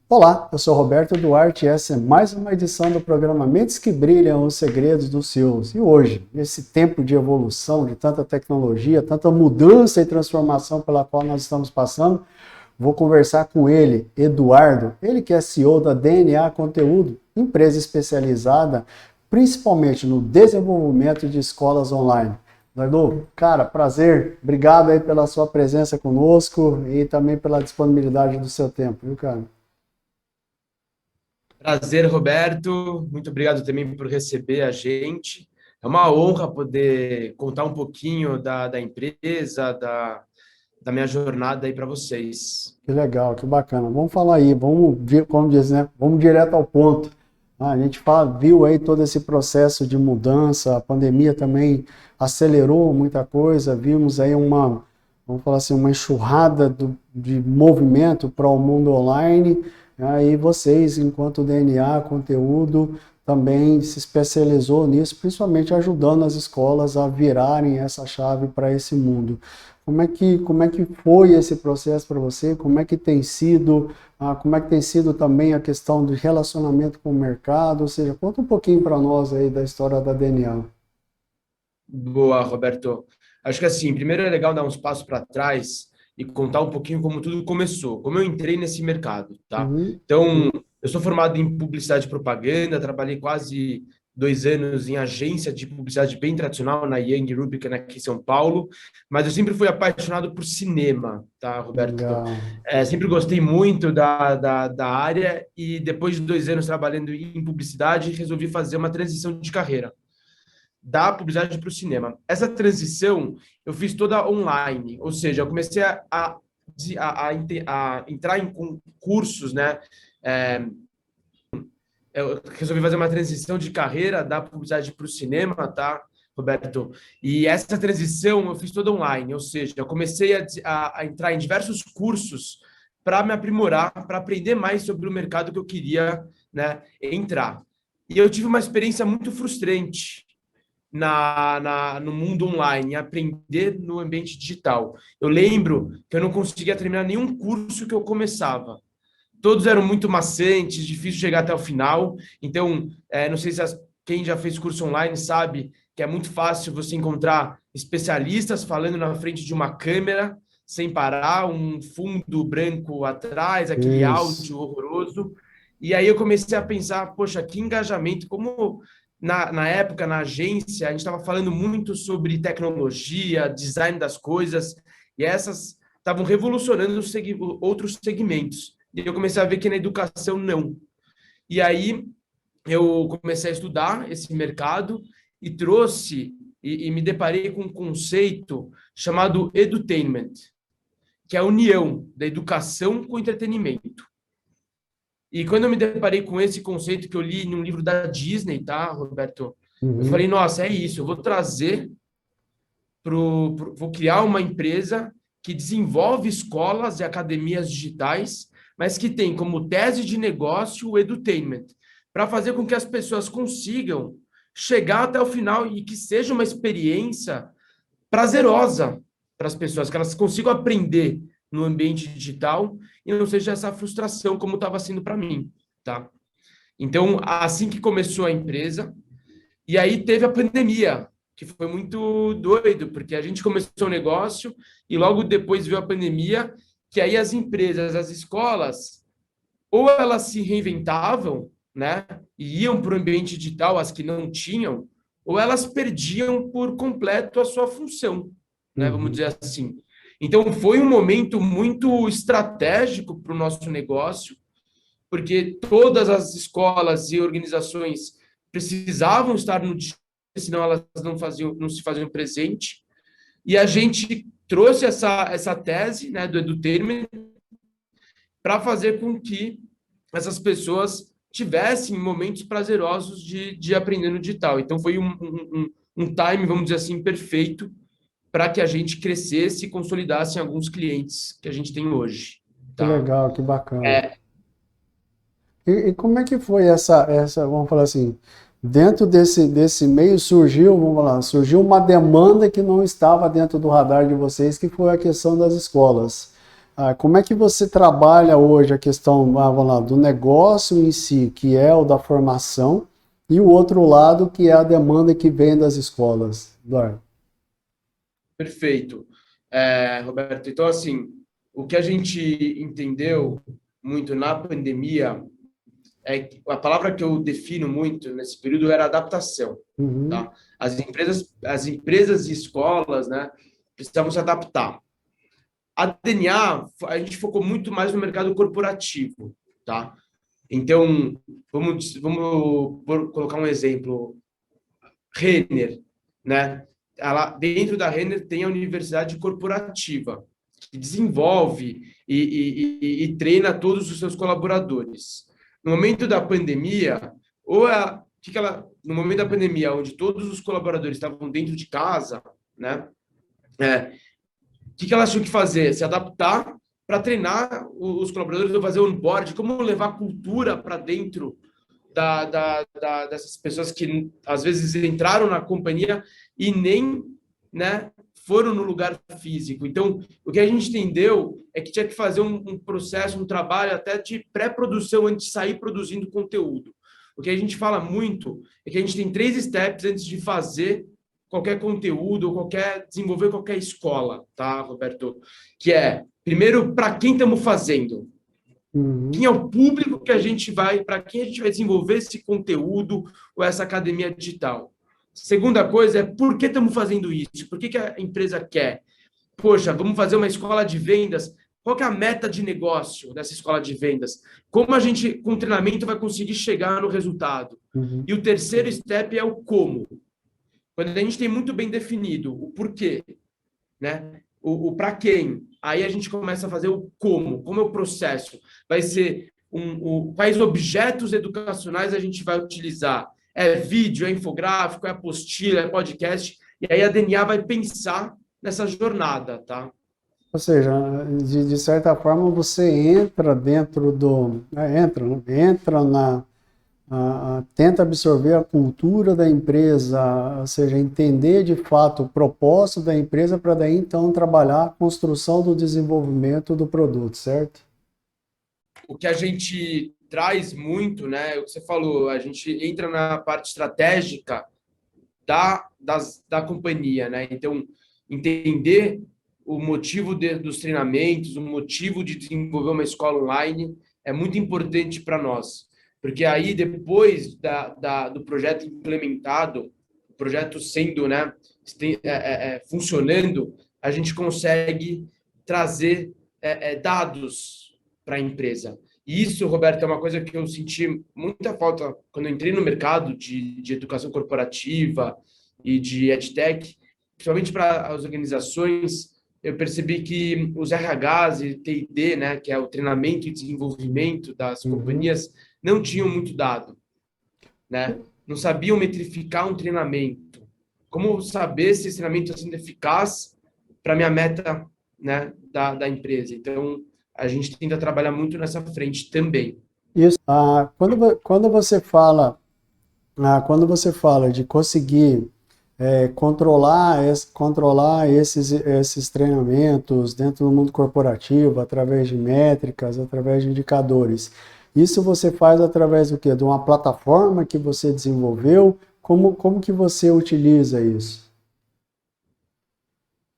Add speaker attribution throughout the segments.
Speaker 1: Olá, eu sou Roberto Duarte e essa é mais uma edição do programa Mentes que Brilham, os Segredos dos CEOs. E hoje, nesse tempo de evolução, de tanta tecnologia, tanta mudança e transformação pela qual nós estamos passando, vou conversar com ele, Eduardo, ele que é CEO da DNA Conteúdo, empresa especializada principalmente no desenvolvimento de escolas online. Eduardo, cara, prazer, obrigado aí pela sua presença conosco e também pela disponibilidade do seu tempo, viu, cara?
Speaker 2: Prazer, Roberto. Muito obrigado também por receber a gente. É uma honra poder contar um pouquinho da empresa, da minha jornada aí para vocês.
Speaker 1: Que legal, que bacana. Vamos falar aí, como diz, né? Vamos direto ao ponto. A gente viu aí todo esse processo de mudança, a pandemia também acelerou muita coisa, vimos aí vamos falar assim, uma enxurrada de movimento para o mundo online, aí vocês, enquanto DNA, conteúdo, também se especializou nisso, principalmente ajudando as escolas a virarem essa chave para esse mundo. Como é que foi esse processo para você? Como é que tem sido? Como é que tem sido também a questão do relacionamento com o mercado? Ou seja, conta um pouquinho para nós aí da história da DNA.
Speaker 2: Boa, Roberto. Acho que assim, primeiro é legal dar uns passos para trás e contar um pouquinho como tudo começou, como eu entrei nesse mercado, tá?
Speaker 1: Uhum,
Speaker 2: Então, eu sou formado em publicidade e propaganda, trabalhei quase 2 anos em agência de publicidade bem tradicional na Young Rubicon aqui em São Paulo, mas eu sempre fui apaixonado por cinema, tá, Roberto?
Speaker 1: legal.
Speaker 2: Sempre gostei muito da área e depois de 2 anos trabalhando em publicidade, resolvi fazer uma transição de carreira da publicidade para o cinema. Essa transição eu fiz toda online, ou seja, eu comecei a entrar em cursos, né? É, eu resolvi fazer uma transição de carreira da publicidade para o cinema, tá, Roberto? E essa transição eu fiz toda online, ou seja, eu comecei a entrar em diversos cursos para me aprimorar, para aprender mais sobre o mercado que eu queria, né, entrar. E eu tive uma experiência muito frustrante no mundo online, aprender no ambiente digital. Eu lembro que eu não conseguia terminar nenhum curso que eu começava. Todos eram muito maçantes, difícil chegar até o final. Então, não sei se quem já fez curso online sabe que é muito fácil você encontrar especialistas falando na frente de uma câmera, sem parar, um fundo branco atrás, aquele
Speaker 1: Isso.
Speaker 2: áudio horroroso. E aí eu comecei a pensar, poxa, que engajamento, como na época, na agência, a gente estava falando muito sobre tecnologia, design das coisas, e essas estavam revolucionando outros segmentos. E eu comecei a ver que na educação não. E aí eu comecei a estudar esse mercado e trouxe e me deparei com um conceito chamado edutainment, que é a união da educação com o entretenimento. E quando eu me deparei com esse conceito que eu li num livro da Disney, tá, Roberto? Eu falei,
Speaker 1: Uhum.
Speaker 2: nossa, é isso, eu vou trazer vou criar uma empresa que desenvolve escolas e academias digitais, mas que tem como tese de negócio o edutainment, para fazer com que as pessoas consigam chegar até o final e que seja uma experiência prazerosa para as pessoas, que elas consigam aprender no ambiente digital e não seja essa frustração como estava sendo para mim, tá? Então, assim que começou a empresa, e aí teve a pandemia, que foi muito doido, porque a gente começou o negócio e logo depois veio a pandemia, que aí as empresas, as escolas, ou elas se reinventavam, né, e iam para o ambiente digital, as que não tinham, ou elas perdiam por completo a sua função, né, vamos
Speaker 1: Uhum.
Speaker 2: dizer assim. Então foi um momento muito estratégico para o nosso negócio, porque todas as escolas e organizações precisavam estar no digital, senão elas não se faziam presente. E a gente trouxe essa tese, né, do edutainment para fazer com que essas pessoas tivessem momentos prazerosos de aprender no digital. Então foi um time, vamos dizer assim, perfeito para que a gente crescesse e consolidasse em alguns clientes que a gente tem hoje,
Speaker 1: Que
Speaker 2: tá?
Speaker 1: legal, que bacana. E como é que foi vamos falar assim, dentro desse meio surgiu, vamos falar, surgiu uma demanda que não estava dentro do radar de vocês, que foi a questão das escolas. como é que você trabalha hoje a questão, vamos lá, do negócio em si, que é o da formação, e o outro lado, que é a demanda que vem das escolas, Eduardo?
Speaker 2: Perfeito. Roberto, então, assim, o que a gente entendeu muito na pandemia é que a palavra que eu defino muito nesse período era adaptação,
Speaker 1: Uhum,
Speaker 2: tá? As empresas e escolas, né, precisavam se adaptar. A DNA, a gente focou muito mais no mercado corporativo, tá? Então, vamos colocar um exemplo. Renner, né? Ela, dentro da Renner tem a universidade corporativa, que desenvolve e treina todos os seus colaboradores. No momento da pandemia, no momento da pandemia, onde todos os colaboradores estavam dentro de casa, né? O que elas tinham que fazer? Se adaptar para treinar os colaboradores, fazer onboard, como levar cultura para dentro dessas pessoas que às vezes entraram na companhia e nem, né, foram no lugar físico. Então, o que a gente entendeu é que tinha que fazer um processo, um trabalho até de pré-produção antes de sair produzindo conteúdo. O que a gente fala muito é que a gente tem 3 steps antes de fazer qualquer conteúdo, desenvolver qualquer escola, tá, Roberto? Que é, primeiro, para quem estamos fazendo? Quem
Speaker 1: uhum,
Speaker 2: é o público que a gente vai, para quem a gente vai desenvolver esse conteúdo ou essa academia digital? Segunda coisa é por que estamos fazendo isso? Por que a empresa quer? Poxa, vamos fazer uma escola de vendas. Qual que é a meta de negócio dessa escola de vendas? Como a gente, com treinamento, vai conseguir chegar no resultado?
Speaker 1: uhum.
Speaker 2: E o terceiro step é o como. Quando a gente tem muito bem definido o porquê, né? O para quem. Aí a gente começa a fazer o como é o processo. Vai ser quais objetos educacionais a gente vai utilizar. É vídeo, é infográfico, é apostila, é podcast. E aí a DNA vai pensar nessa jornada, tá?
Speaker 1: Ou seja, de certa forma você entra dentro do, entra, né? Entra na, tenta absorver a cultura da empresa, ou seja, entender de fato o propósito da empresa para daí então trabalhar a construção do desenvolvimento do produto, certo?
Speaker 2: O que a gente traz muito, né? O que você falou, a gente entra na parte estratégica da companhia, né? Então, entender o motivo dos treinamentos, o motivo de desenvolver uma escola online é muito importante para nós, porque aí depois do projeto implementado, o projeto sendo, né, funcionando, a gente consegue trazer dados para a empresa. E isso, Roberto, é uma coisa que eu senti muita falta quando eu entrei no mercado de educação corporativa e de EdTech, principalmente para as organizações. Eu percebi que os RHs e T&D, né, que é o treinamento e desenvolvimento das
Speaker 1: Uhum.
Speaker 2: companhias, não tinham muito dado, né? Não sabiam metrificar um treinamento. Como saber se esse treinamento está sendo eficaz para a minha meta, né, da empresa? Então, a gente tenta trabalhar muito nessa frente também.
Speaker 1: Isso. Quando você fala de conseguir controlar esses treinamentos dentro do mundo corporativo, através de métricas, através de indicadores, isso você faz através do quê? De uma plataforma que você desenvolveu? Como que você utiliza isso?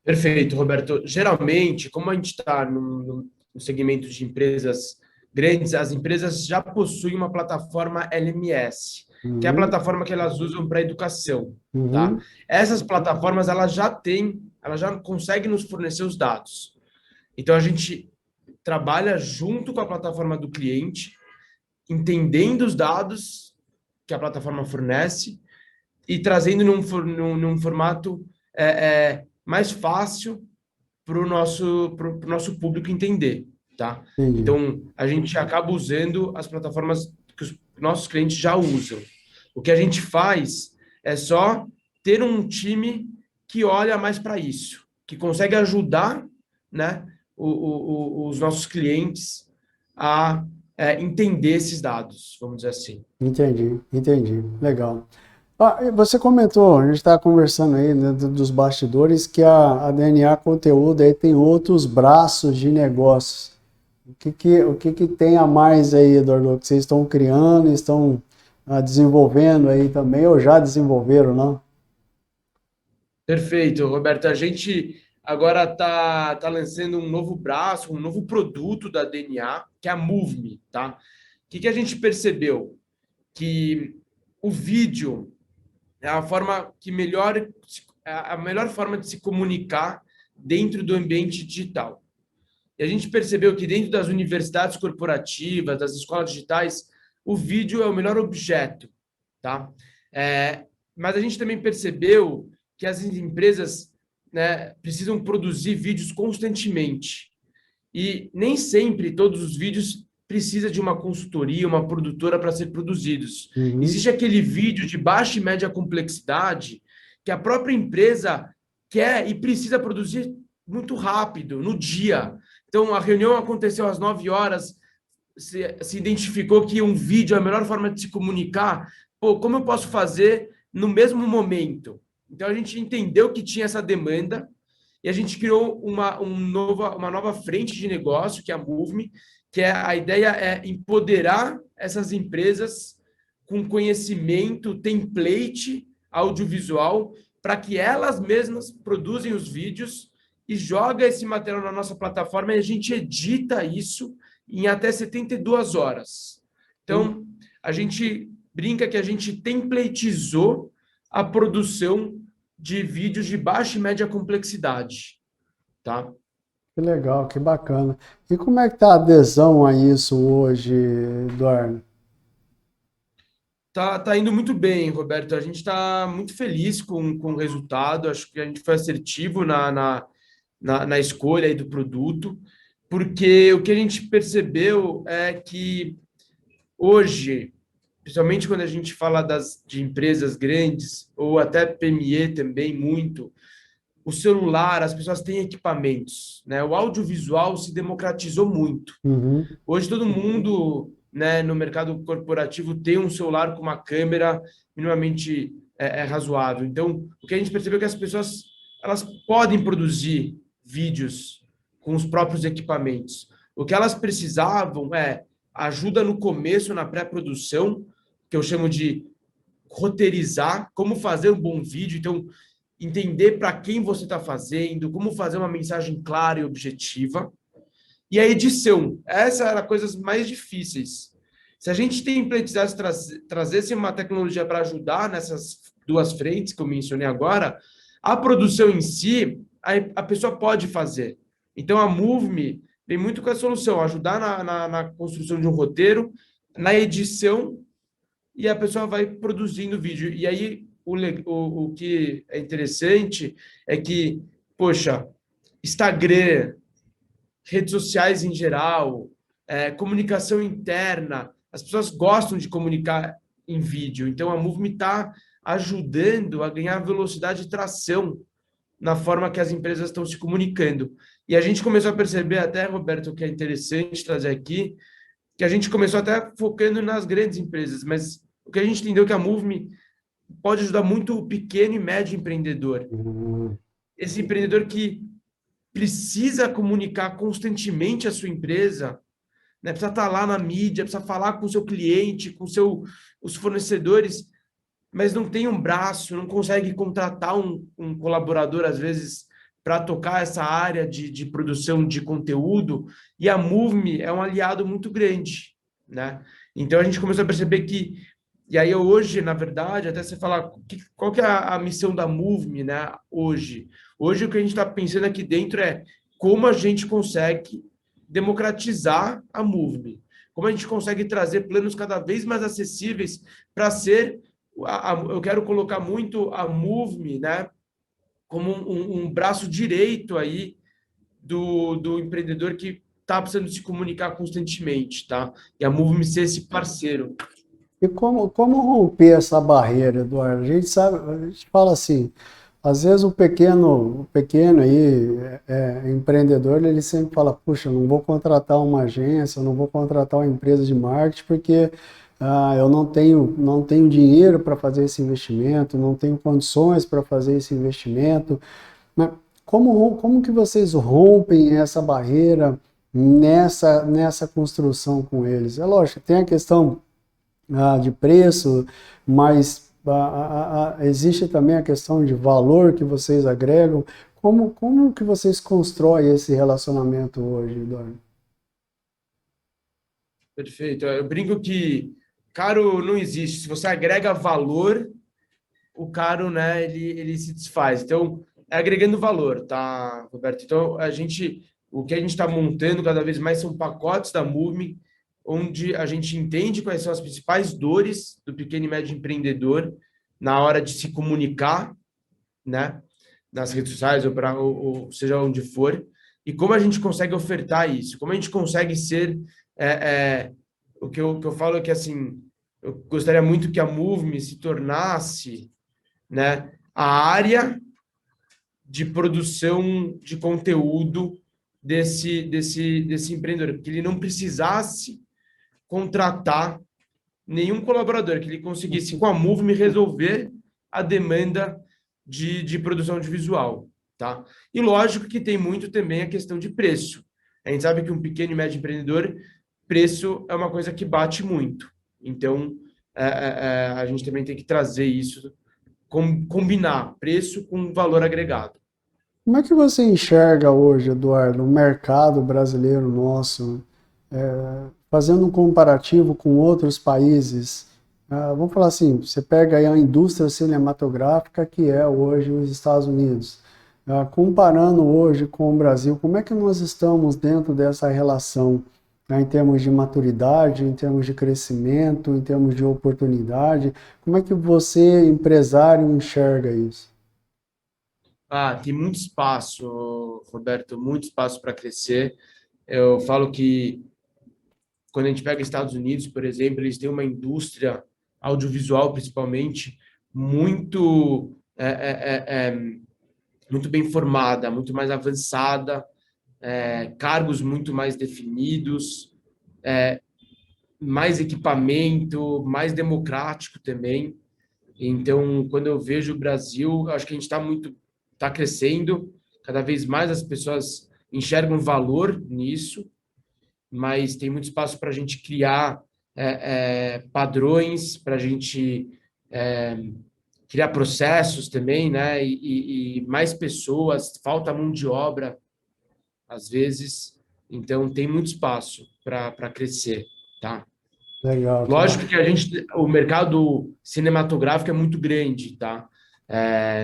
Speaker 2: Perfeito, Roberto. Geralmente, como a gente está no segmento de empresas grandes, as empresas já possuem uma plataforma LMS, que é a
Speaker 1: Uhum,
Speaker 2: plataforma que elas usam para educação, tá?
Speaker 1: uhum,
Speaker 2: Essas plataformas, elas já conseguem nos fornecer os dados. Então, a gente trabalha junto com a plataforma do cliente, entendendo os dados que a plataforma fornece e trazendo num formato mais fácil para o nosso público entender, tá?
Speaker 1: entendi.
Speaker 2: Então, a gente acaba usando as plataformas que os nossos clientes já usam. O que a gente faz é só ter um time que olha mais para isso, que consegue ajudar, né, os nossos clientes a entender esses dados, vamos dizer assim.
Speaker 1: Entendi, entendi. Legal. E você comentou, a gente está conversando aí, né, dos bastidores, que a DNA Conteúdo aí tem outros braços de negócios. O que tem a mais aí, Eduardo, que vocês estão criando, estão desenvolvendo aí também, ou já desenvolveram, não?
Speaker 2: Perfeito, Roberto. A gente agora tá lançando um novo braço, um novo produto da DNA, que é a MoveMe, tá? O que a gente percebeu? Que o vídeo é a forma que é a melhor forma de se comunicar dentro do ambiente digital. E a gente percebeu que dentro das universidades corporativas, das escolas digitais, o vídeo é o melhor objeto, tá? É, mas a gente também percebeu que as empresas, né, precisam produzir vídeos constantemente. E nem sempre todos os vídeos precisa de uma consultoria, uma produtora para ser produzidos.
Speaker 1: Uhum.
Speaker 2: Existe aquele vídeo de baixa e média complexidade que a própria empresa quer e precisa produzir muito rápido, no dia. Então, a reunião aconteceu às 9 horas, se identificou que um vídeo é a melhor forma de se comunicar. Pô, como eu posso fazer no mesmo momento? Então, a gente entendeu que tinha essa demanda e a gente criou uma nova frente de negócio, que é a MoveMe, que é a ideia é empoderar essas empresas com conhecimento, template audiovisual, para que elas mesmas produzem os vídeos e joga esse material na nossa plataforma e a gente edita isso em até 72 horas. Então, a gente brinca que a gente templatizou a produção de vídeos de baixa e média complexidade, tá?
Speaker 1: Que legal, que bacana. E como é que tá a adesão a isso hoje, Eduardo?
Speaker 2: Tá indo muito bem, Roberto. A gente está muito feliz com o resultado. Acho que a gente foi assertivo na escolha aí do produto, porque o que a gente percebeu é que hoje, principalmente quando a gente fala de empresas grandes, ou até PME também, muito, o celular, as pessoas têm equipamentos, né? O audiovisual se democratizou muito.
Speaker 1: Uhum.
Speaker 2: Hoje todo mundo, né, no mercado corporativo tem um celular com uma câmera minimamente razoável. Então, o que a gente percebeu é que as pessoas elas podem produzir vídeos com os próprios equipamentos. O que elas precisavam é ajuda no começo, na pré-produção, que eu chamo de roteirizar, como fazer um bom vídeo. Então, entender para quem você está fazendo, como fazer uma mensagem clara e objetiva. E a edição, essa era coisas mais difíceis. Se a gente templatizasse, trazesse uma tecnologia para ajudar nessas duas frentes que eu mencionei agora, a produção em si, a pessoa pode fazer. Então, a MoveMe vem muito com a solução, ajudar na construção de um roteiro, na edição, e a pessoa vai produzindo vídeo. E aí, o que é interessante é que, poxa, Instagram, redes sociais em geral, comunicação interna. As pessoas gostam de comunicar em vídeo. Então, a MoveMe está ajudando a ganhar velocidade e tração na forma que as empresas estão se comunicando. E a gente começou a perceber até, Roberto, que é interessante trazer aqui, que a gente começou até focando nas grandes empresas, mas o que a gente entendeu é que a MoveMe pode ajudar muito o pequeno e médio empreendedor.
Speaker 1: Uhum.
Speaker 2: Esse empreendedor que precisa comunicar constantemente a sua empresa, né? Precisa estar lá na mídia, precisa falar com o seu cliente, com os fornecedores, mas não tem um braço, não consegue contratar um colaborador, às vezes, para tocar essa área de produção de conteúdo, e a MoveMe é um aliado muito grande, né? Então, a gente começou a perceber que, e aí hoje, na verdade, até você falar, qual que é a missão da MoveMe, né, hoje? Hoje, o que a gente está pensando aqui dentro é como a gente consegue democratizar a MoveMe, como a gente consegue trazer planos cada vez mais acessíveis para ser eu quero colocar muito a MoveMe, né, como um braço direito aí do empreendedor que está precisando se comunicar constantemente, tá? E a MoveMe ser esse parceiro.
Speaker 1: E como romper essa barreira, Eduardo? A gente sabe, a gente fala assim, às vezes o pequeno aí, empreendedor, ele sempre fala, puxa, eu não vou contratar uma agência, eu não vou contratar uma empresa de marketing, porque eu não tenho dinheiro para fazer esse investimento, não tenho condições para fazer esse investimento. Mas como que vocês rompem essa barreira nessa construção com eles? É lógico, tem a questão de preço, mas existe também a questão de valor que vocês agregam. Como que vocês constroem esse relacionamento hoje, Eduardo?
Speaker 2: Perfeito. Eu brinco que caro não existe. Se você agrega valor, o caro, né, ele se desfaz. Então, é agregando valor, tá, Roberto? Então, o que a gente está montando cada vez mais são pacotes da Moveme, onde a gente entende quais são as principais dores do pequeno e médio empreendedor na hora de se comunicar, né, nas redes sociais ou seja onde for, e como a gente consegue ofertar isso, como a gente consegue ser é, o que eu falo é que assim eu gostaria muito que a Moveme se tornasse, né, a área de produção de conteúdo desse empreendedor, que ele não precisasse contratar nenhum colaborador, que ele conseguisse com a Moveme resolver a demanda de produção audiovisual, tá? E lógico que tem muito também a questão de preço. A gente sabe que um pequeno e médio empreendedor, preço é uma coisa que bate muito. Então, a gente também tem que trazer isso, combinar preço com valor agregado.
Speaker 1: Como é que você enxerga hoje, Eduardo, o mercado brasileiro nosso, fazendo um comparativo com outros países? Vamos falar assim, você pega aí a indústria cinematográfica que é hoje os Estados Unidos. Comparando hoje com o Brasil, como é que nós estamos dentro dessa relação, né, em termos de maturidade, em termos de crescimento, em termos de oportunidade? Como é que você, empresário, enxerga isso?
Speaker 2: Tem muito espaço, Roberto, muito espaço para crescer. Eu falo que quando a gente pega Estados Unidos, por exemplo, eles têm uma indústria audiovisual, principalmente, muito muito bem formada, muito mais avançada, cargos muito mais definidos, mais equipamento, mais democrático também. Então, quando eu vejo o Brasil, eu acho que a gente está crescendo, cada vez mais as pessoas enxergam valor nisso, mas tem muito espaço para a gente criar padrões, para a gente criar processos também, né? E mais pessoas, falta mão de obra, às vezes, então tem muito espaço para crescer, tá?
Speaker 1: Legal, cara.
Speaker 2: Lógico que o mercado cinematográfico é muito grande, tá?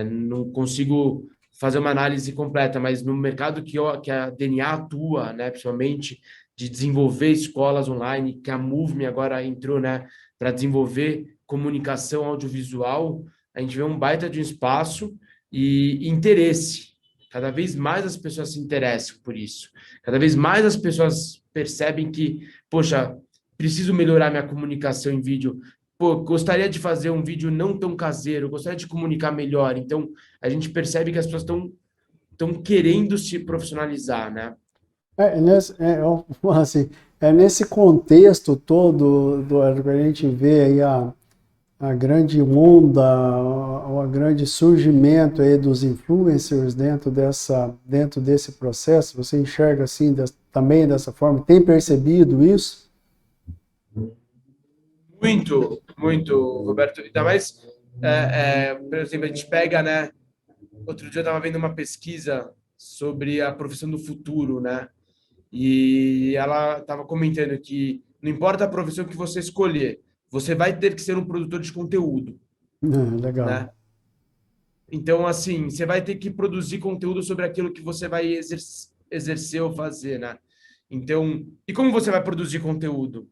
Speaker 2: Não consigo fazer uma análise completa, mas no mercado que a DNA atua, né, principalmente de desenvolver escolas online, que a Moveme agora entrou, né, para desenvolver comunicação audiovisual, a gente vê um baita de um espaço e interesse. Cada vez mais as pessoas se interessam por isso. Cada vez mais as pessoas percebem que, poxa, preciso melhorar minha comunicação em vídeo. Pô, gostaria de fazer um vídeo não tão caseiro, gostaria de comunicar melhor. Então, a gente percebe que as pessoas estão querendo se profissionalizar, né?
Speaker 1: Assim, é nesse contexto todo que a gente vê aí a grande onda, o grande surgimento aí dos influencers dentro desse processo. Você enxerga assim também dessa forma? Tem percebido isso?
Speaker 2: Muito, muito, Roberto. Ainda mais, por exemplo, a gente pega, né? Outro dia eu estava vendo uma pesquisa sobre a profissão do futuro, né? E ela estava comentando que não importa a profissão que você escolher, você vai ter que ser um produtor de conteúdo,
Speaker 1: Legal.
Speaker 2: né? Então, assim, você vai ter que produzir conteúdo sobre aquilo que você vai exercer ou fazer, né? Então, e como você vai produzir conteúdo?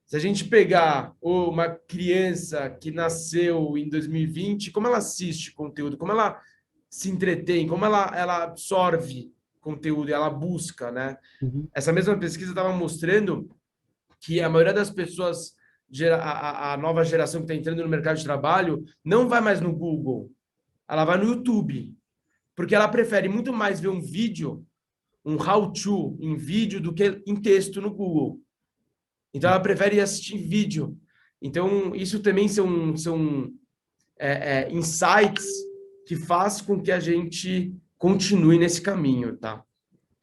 Speaker 2: Se a gente pegar uma criança que nasceu em 2020, como ela assiste conteúdo, como ela se entretém, como ela absorve conteúdo, ela busca, né?
Speaker 1: Uhum.
Speaker 2: Essa mesma pesquisa estava mostrando que a maioria das pessoas, a nova geração que está entrando no mercado de trabalho, não vai mais no Google, ela vai no YouTube, porque ela prefere muito mais ver um vídeo, um how-to em vídeo, do que em texto no Google. Então ela prefere assistir vídeo. Então, isso também são insights que faz com que a gente continue nesse caminho, tá?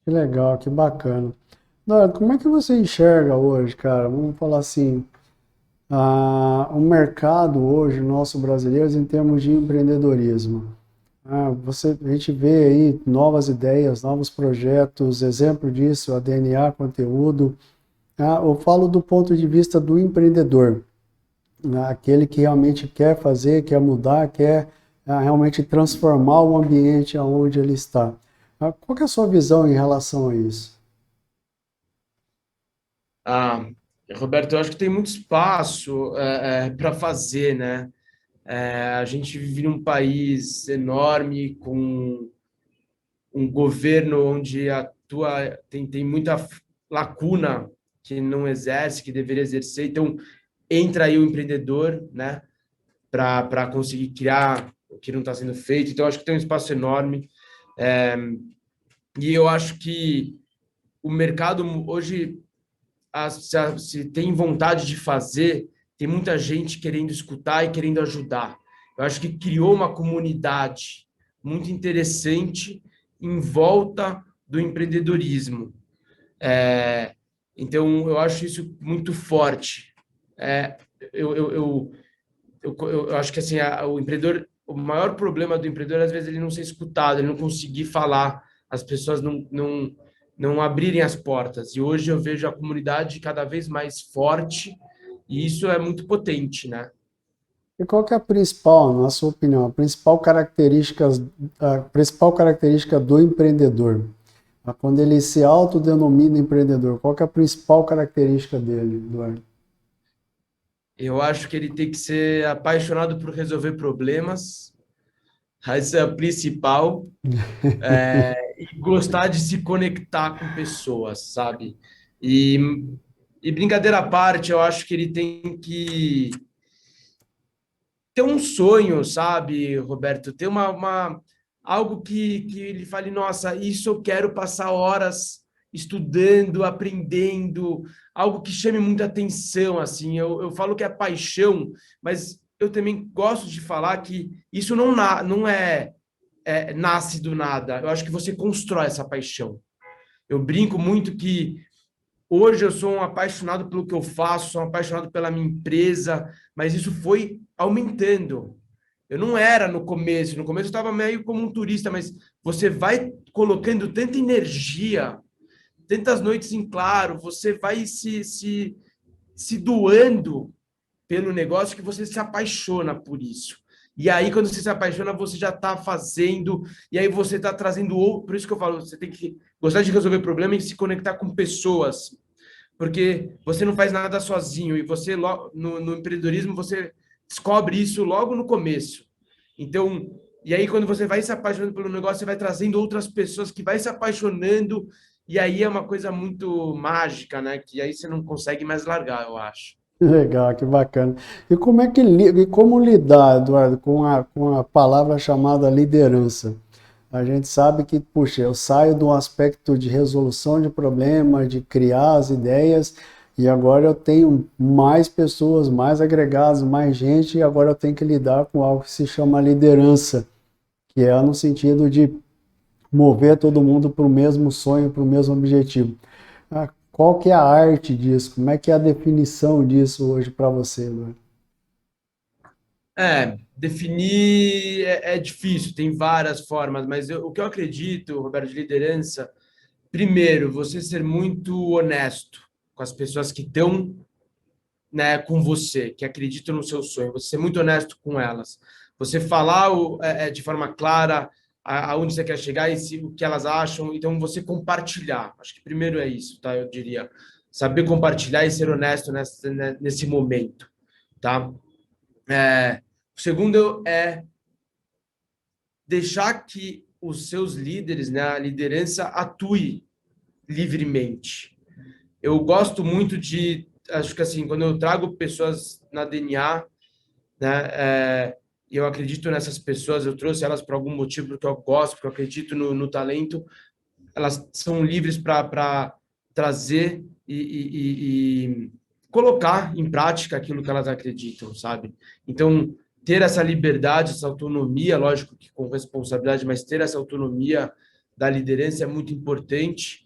Speaker 1: Que legal, que bacana. Eduardo, como é que você enxerga hoje, cara? Vamos falar assim, o mercado hoje, nosso brasileiro, em termos de empreendedorismo. A gente vê aí novas ideias, novos projetos, exemplo disso, a DNA Conteúdo. Eu falo do ponto de vista do empreendedor, né? Aquele que realmente quer fazer, quer mudar, quer realmente transformar o ambiente onde ele está. Qual que é a sua visão em relação a isso?
Speaker 2: Ah, Roberto, eu acho que tem muito espaço para fazer, né? A gente vive num país enorme, com um governo onde atua, tem muita lacuna que não exerce, que deveria exercer. Então, entra aí o empreendedor, né, para conseguir criar o que não está sendo feito. Então, acho que tem um espaço enorme. É, e eu acho que o mercado hoje, se tem vontade de fazer, tem muita gente querendo escutar e querendo ajudar. Eu acho que criou uma comunidade muito interessante em volta do empreendedorismo. É, então, eu acho isso muito forte. É, eu, eu, eu, eu acho que assim, o empreendedor, o maior problema do empreendedor, às vezes, ele não ser escutado, ele não conseguir falar, as pessoas não abrirem as portas. E hoje eu vejo a comunidade cada vez mais forte, e isso é muito potente, né?
Speaker 1: E qual que é a principal, na sua opinião, a principal característica do empreendedor? Quando ele se autodenomina empreendedor, qual que é a principal característica dele, Eduardo?
Speaker 2: Eu acho que ele tem que ser apaixonado por resolver problemas, essa é a principal, e gostar de se conectar com pessoas, sabe? E, e brincadeira à parte, eu acho que ele tem que ter um sonho, sabe, Roberto? Ter algo que ele fale, nossa, isso eu quero passar horas estudando, aprendendo, algo que chame muita atenção, assim. Eu falo que é paixão, mas eu também gosto de falar que isso não nasce do nada. Eu acho que você constrói essa paixão. Eu brinco muito que hoje eu sou um apaixonado pelo que eu faço, sou um apaixonado pela minha empresa, mas isso foi aumentando. Eu não era no começo eu estava meio como um turista, mas você vai colocando tanta energia, tantas noites em claro, você vai se doando pelo negócio que você se apaixona por isso. E aí, quando você se apaixona, você já está fazendo, e aí você está trazendo outro. Por isso que eu falo, você tem que gostar de resolver problema e se conectar com pessoas, porque você não faz nada sozinho, e você, no empreendedorismo, você descobre isso logo no começo. Então, e aí, quando você vai se apaixonando pelo negócio, você vai trazendo outras pessoas que vai se apaixonando, e aí é uma coisa muito mágica, né? Que aí você não consegue mais largar, eu acho.
Speaker 1: Que legal, que bacana. E como lidar, Eduardo, com a palavra chamada liderança? A gente sabe que, puxa, eu saio de um aspecto de resolução de problemas, de criar as ideias, e agora eu tenho mais pessoas, mais agregados, mais gente, e agora eu tenho que lidar com algo que se chama liderança, que é no sentido de mover todo mundo para o mesmo sonho, para o mesmo objetivo. Qual que é a arte disso? Como é que é a definição disso hoje para você, Eduardo?
Speaker 2: Definir é difícil, tem várias formas, mas o que eu acredito, Roberto, de liderança, primeiro, você ser muito honesto com as pessoas que estão, né, com você, que acreditam no seu sonho, você ser muito honesto com elas, você falar de forma clara aonde você quer chegar e o que elas acham, então você compartilhar. Acho que primeiro é isso, tá? Eu diria, saber compartilhar e ser honesto nesse momento, tá? O segundo é deixar que os seus líderes, né, a liderança, atue livremente. Eu gosto muito acho que assim, quando eu trago pessoas na DNA, né, eu acredito nessas pessoas, eu trouxe elas por algum motivo, porque eu gosto, porque eu acredito no talento, elas são livres para trazer e colocar em prática aquilo que elas acreditam, sabe? Então, ter essa liberdade, essa autonomia, lógico que com responsabilidade, mas ter essa autonomia da liderança é muito importante.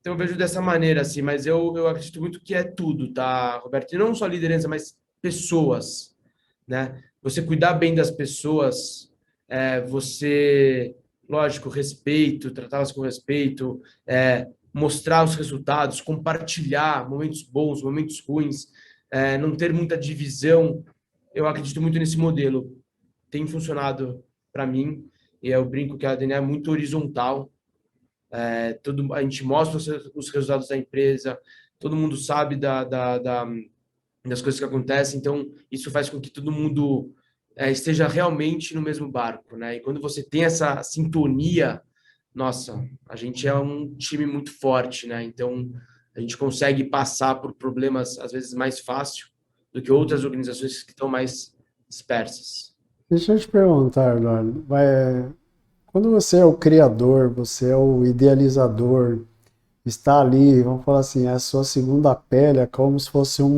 Speaker 2: Então, eu vejo dessa maneira, assim, mas eu acredito muito que é tudo, tá, Roberto? E não só liderança, mas pessoas, né? Você cuidar bem das pessoas, você, lógico, respeito, tratá-las com respeito, mostrar os resultados, compartilhar momentos bons, momentos ruins, não ter muita divisão. Eu acredito muito nesse modelo. Tem funcionado para mim, e eu brinco que a DNA é muito horizontal. A gente mostra os resultados da empresa, todo mundo sabe das coisas que acontecem, então isso faz com que todo mundo esteja realmente no mesmo barco, né? E quando você tem essa sintonia, nossa, a gente é um time muito forte, né? Então a gente consegue passar por problemas às vezes mais fácil do que outras organizações que estão mais dispersas.
Speaker 1: Deixa eu te perguntar, Eduardo, quando você é o criador, você é o idealizador, está ali, vamos falar assim, é a sua segunda pele, é como se fosse um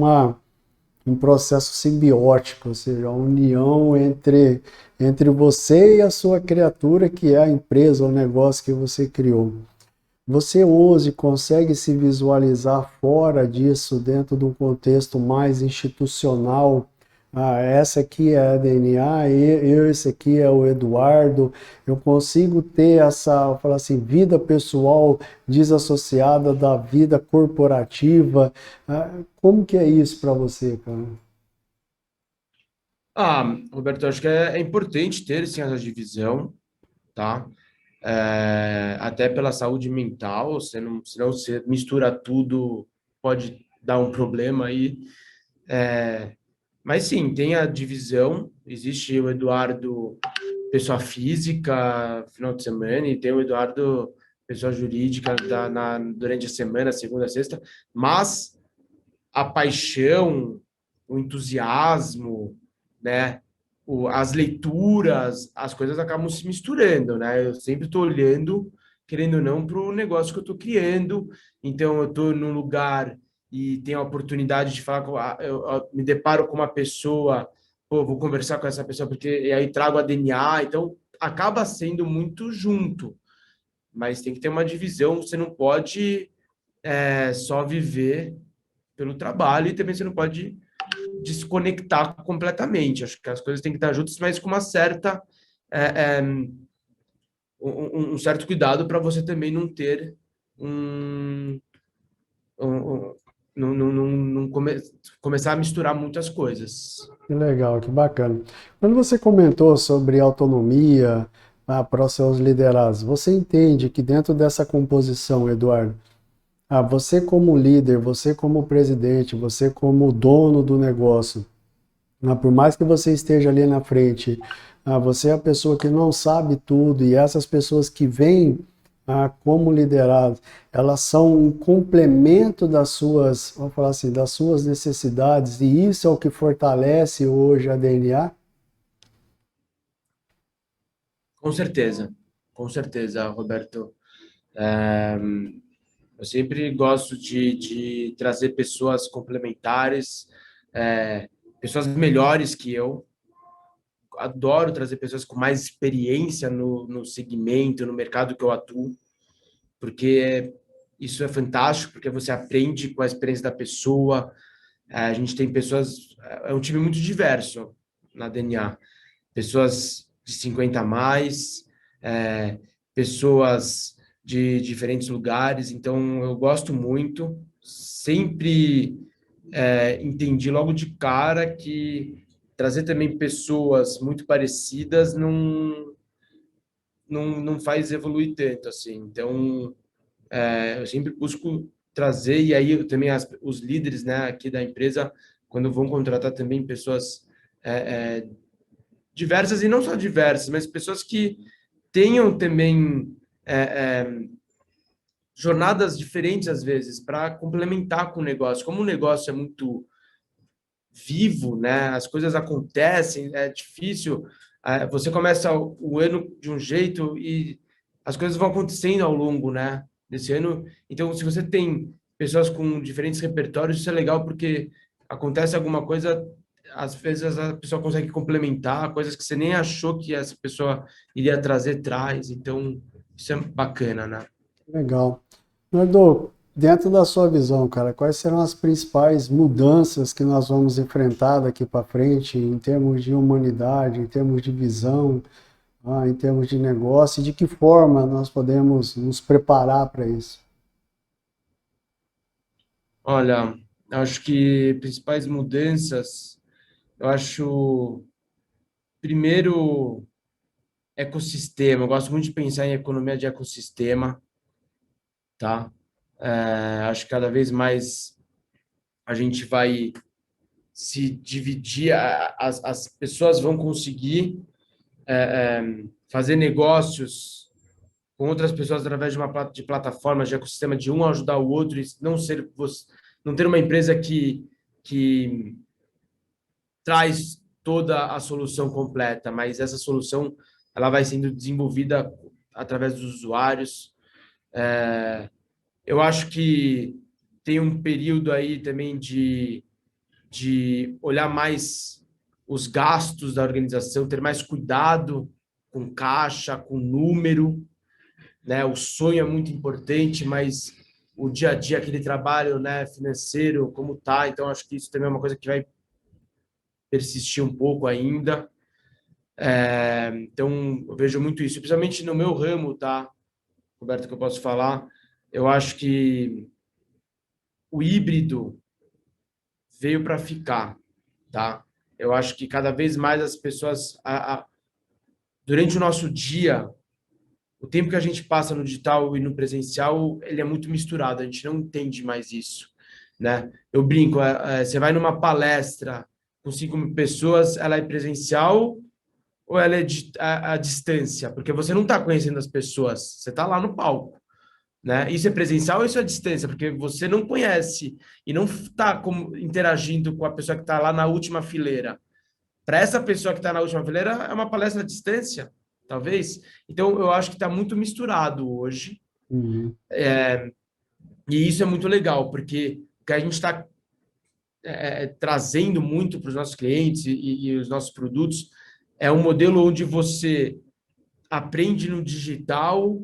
Speaker 1: processo simbiótico, ou seja, a união entre você e a sua criatura, que é a empresa, o negócio que você criou. Você hoje consegue se visualizar fora disso, dentro de um contexto mais institucional? Ah, essa aqui é a DNA, esse aqui é o Eduardo. Eu consigo ter essa, falar assim, vida pessoal desassociada da vida corporativa. Ah, como que é isso para você, cara?
Speaker 2: Ah, Roberto, eu acho que é importante ter sim, essa divisão, tá? Até pela saúde mental, senão você mistura tudo, pode dar um problema aí. Mas sim, tem a divisão, existe o Eduardo, pessoa física, final de semana, e tem o Eduardo, pessoa jurídica, durante a semana, segunda a sexta, mas a paixão, o entusiasmo, né? As leituras, as coisas acabam se misturando, né? Eu sempre estou olhando, querendo ou não, para o negócio que eu estou criando. Então, eu estou num lugar e tenho a oportunidade de falar eu me deparo com uma pessoa, pô, vou conversar com essa pessoa porque e aí trago a DNA. Então, acaba sendo muito junto, mas tem que ter uma divisão. Você não pode só viver pelo trabalho e também você não pode desconectar completamente. Acho que as coisas têm que estar juntas, mas com uma certa é, é, um certo cuidado para você também não ter um, não começar a misturar muitas coisas.
Speaker 1: Que legal, que bacana. Quando você comentou sobre autonomia, para os seus liderados, você entende que dentro dessa composição, Eduardo, você como líder, você como presidente, você como dono do negócio, por mais que você esteja ali na frente, você é a pessoa que não sabe tudo e essas pessoas que vêm como lideradas, elas são um complemento das suas, vamos falar assim, das suas necessidades e isso é o que fortalece hoje a DNA?
Speaker 2: Com certeza, Roberto. É, eu sempre gosto de trazer pessoas complementares, pessoas melhores que eu. Adoro trazer pessoas com mais experiência no segmento, no mercado que eu atuo, porque isso é fantástico, porque você aprende com a experiência da pessoa. A gente tem pessoas, é um time muito diverso na DNA. Pessoas de 50 a mais, pessoas de diferentes lugares. Então, eu gosto muito. Sempre entendi logo de cara que trazer também pessoas muito parecidas não faz evoluir tanto assim. Então, eu sempre busco trazer, e aí também os líderes, né, aqui da empresa, quando vão contratar também pessoas diversas, e não só diversas, mas pessoas que tenham também jornadas diferentes às vezes, para complementar com o negócio. Como o negócio é muito vivo, né? As coisas acontecem, é difícil. Você começa o ano de um jeito e as coisas vão acontecendo ao longo, né? Desse ano. Então, se você tem pessoas com diferentes repertórios, isso é legal porque acontece alguma coisa, às vezes a pessoa consegue complementar coisas que você nem achou que essa pessoa iria trazer, traz. Então, isso é bacana, né?
Speaker 1: Legal. Eduardo, dentro da sua visão, cara, quais serão as principais mudanças que nós vamos enfrentar daqui para frente em termos de humanidade, em termos de visão, em termos de negócio, e de que forma nós podemos nos preparar para isso?
Speaker 2: Olha, acho que principais mudanças, eu acho, primeiro, ecossistema. Eu gosto muito de pensar em economia de ecossistema, tá? Acho que cada vez mais a gente vai se dividir, as pessoas vão conseguir fazer negócios com outras pessoas através de de plataformas de ecossistema, de um ajudar o outro, e não ter uma empresa que traz toda a solução completa, mas essa solução ela vai sendo desenvolvida através dos usuários. Eu acho que tem um período aí também de olhar mais os gastos da organização, ter mais cuidado com caixa, com número, né? O sonho é muito importante, mas o dia a dia, aquele trabalho, né, financeiro, como tá. Então, acho que isso também é uma coisa que vai persistir um pouco ainda. Então, eu vejo muito isso, principalmente no meu ramo, tá, Roberto, que eu posso falar. Eu acho que o híbrido veio para ficar, tá? Eu acho que cada vez mais as pessoas, durante o nosso dia, o tempo que a gente passa no digital e no presencial, ele é muito misturado, a gente não entende mais isso, né? Eu brinco, você vai numa palestra com 5.000 pessoas, ela é presencial ou ela é à distância? Porque você não está conhecendo as pessoas, você está lá no palco, né? Isso é presencial ou isso é à distância? Porque você não conhece e não está interagindo com a pessoa que está lá na última fileira. Para essa pessoa que está na última fileira, é uma palestra à distância, talvez. Então, eu acho que está muito misturado hoje.
Speaker 1: Uhum.
Speaker 2: E isso é muito legal, porque o que a gente está trazendo muito para os nossos clientes e os nossos produtos é um modelo onde você aprende no digital,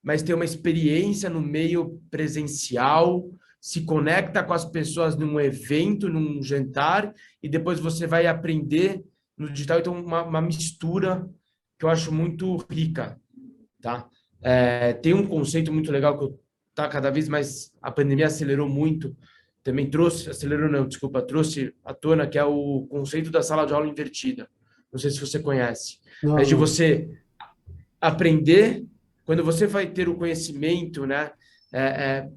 Speaker 2: mas tem uma experiência no meio presencial, se conecta com as pessoas num evento, num jantar, e depois você vai aprender no digital. Então, uma mistura que eu acho muito rica, tá? Tem um conceito muito legal que tá cada vez mais, a pandemia acelerou muito, também trouxe, acelerou não, desculpa, trouxe à tona, que é o conceito da sala de aula invertida. Não sei se você conhece,
Speaker 1: Não,
Speaker 2: mas de
Speaker 1: não.
Speaker 2: você aprender, quando você vai ter o conhecimento, né? É, é,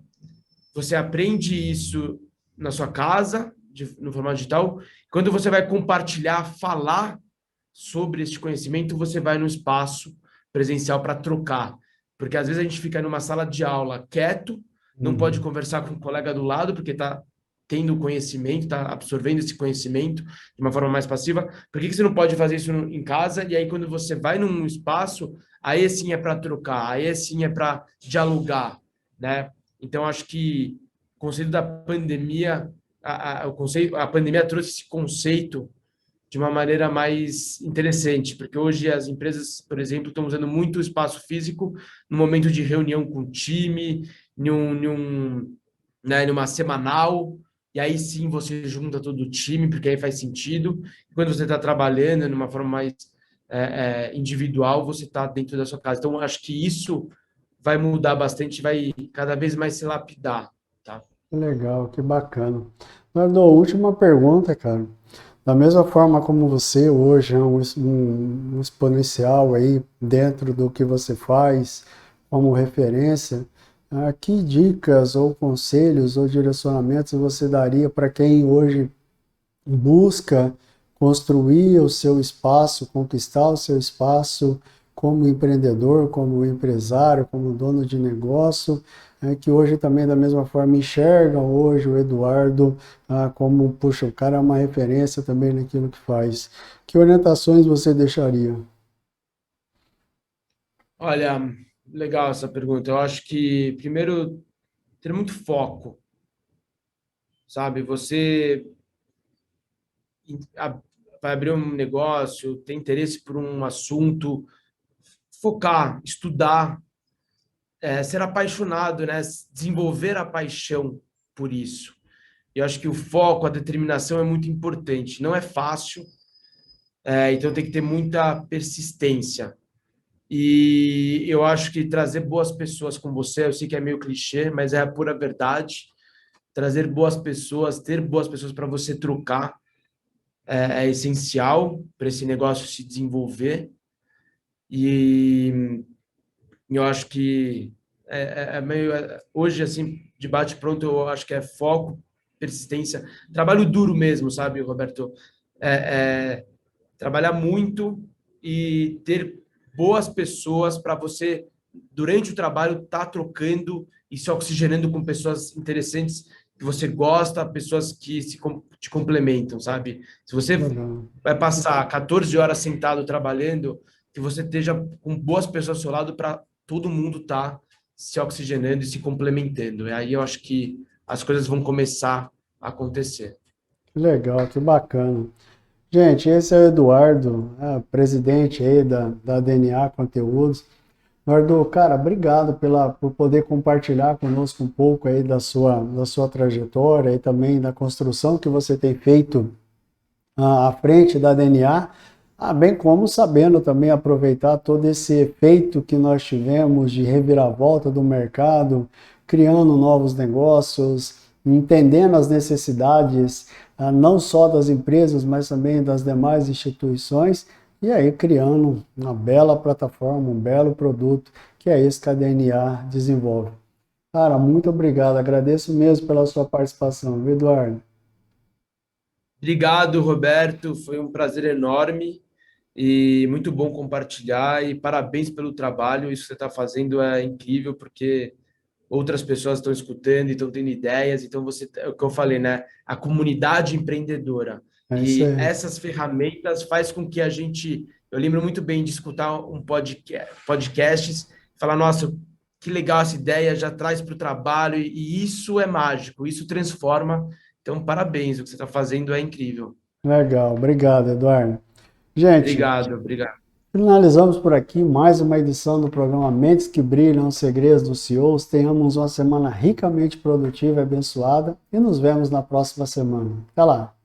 Speaker 2: você aprende isso na sua casa, no formato digital. Quando você vai compartilhar, falar sobre esse conhecimento, você vai no espaço presencial para trocar. Porque às vezes a gente fica numa sala de aula quieto, não pode
Speaker 1: Uhum.
Speaker 2: conversar com o colega do lado, porque está tendo conhecimento, está absorvendo esse conhecimento de uma forma mais passiva. Por que você não pode fazer isso em casa? E aí, quando você vai num espaço, aí sim é para trocar, aí sim é para dialogar, né? Então, acho que o conceito da pandemia, a pandemia trouxe esse conceito de uma maneira mais interessante, porque hoje as empresas, por exemplo, estão usando muito o espaço físico no momento de reunião com o time, numa semanal, e aí sim você junta todo o time, porque aí faz sentido. E quando você está trabalhando de uma forma mais individual, você está dentro da sua casa. Então, acho que isso vai mudar bastante, vai cada vez mais se lapidar, tá?
Speaker 1: Que legal, que bacana. Eduardo, última pergunta, cara. Da mesma forma como você hoje é um exponencial aí dentro do que você faz como referência, que dicas ou conselhos ou direcionamentos você daria para quem hoje busca construir o seu espaço, conquistar o seu espaço como empreendedor, como empresário, como dono de negócio, que hoje também da mesma forma enxergam hoje o Eduardo como, puxa, o cara é uma referência também naquilo que faz. Que orientações você deixaria?
Speaker 2: Olha, legal essa pergunta. Eu acho que, primeiro, ter muito foco, sabe? Você vai abrir um negócio, tem interesse por um assunto, focar, estudar, ser apaixonado, né? Desenvolver a paixão por isso. Eu acho que o foco, a determinação é muito importante. Não é fácil, então tem que ter muita persistência. E eu acho que trazer boas pessoas com você, eu sei que é meio clichê, mas é a pura verdade. Trazer boas pessoas, ter boas pessoas para você trocar é essencial para esse negócio se desenvolver. E eu acho que hoje, assim, de bate-pronto, eu acho que é foco, persistência, trabalho duro mesmo, sabe, Roberto? Trabalhar muito e ter boas pessoas para você, durante o trabalho, estar trocando e se oxigenando com pessoas interessantes que você gosta, pessoas que te complementam, sabe? Se você
Speaker 1: Legal.
Speaker 2: vai passar 14 horas sentado trabalhando, que você esteja com boas pessoas ao seu lado para todo mundo estar se oxigenando e se complementando. E aí eu acho que as coisas vão começar a acontecer.
Speaker 1: Que legal, que bacana. Gente, esse é o Eduardo, presidente aí da DNA Conteúdos. Eduardo, cara, obrigado por poder compartilhar conosco um pouco aí da sua trajetória e também da construção que você tem feito à frente da DNA, bem como sabendo também aproveitar todo esse efeito que nós tivemos de reviravolta do mercado, criando novos negócios, entendendo as necessidades não só das empresas, mas também das demais instituições, e aí criando uma bela plataforma, um belo produto, que é isso que a DNA desenvolve. Cara, muito obrigado, agradeço mesmo pela sua participação, viu, Eduardo?
Speaker 2: Obrigado, Roberto. Foi um prazer enorme e muito bom compartilhar. E parabéns pelo trabalho. Isso que você está fazendo é incrível, porque outras pessoas estão escutando e estão tendo ideias. Então, é o que eu falei, né? A comunidade empreendedora.
Speaker 1: É isso
Speaker 2: E
Speaker 1: aí.
Speaker 2: essas ferramentas faz com que a gente. Eu lembro muito bem de escutar um podcasts, falar, nossa, que legal essa ideia, já traz para o trabalho, e isso é mágico, isso transforma. Então, parabéns, o que você está fazendo é incrível.
Speaker 1: Legal, obrigado, Eduardo. Gente,
Speaker 2: Obrigado, obrigado.
Speaker 1: finalizamos por aqui mais uma edição do programa Mentes que Brilham, os Segredos dos CEOs. Tenhamos uma semana ricamente produtiva e abençoada e nos vemos na próxima semana. Até lá!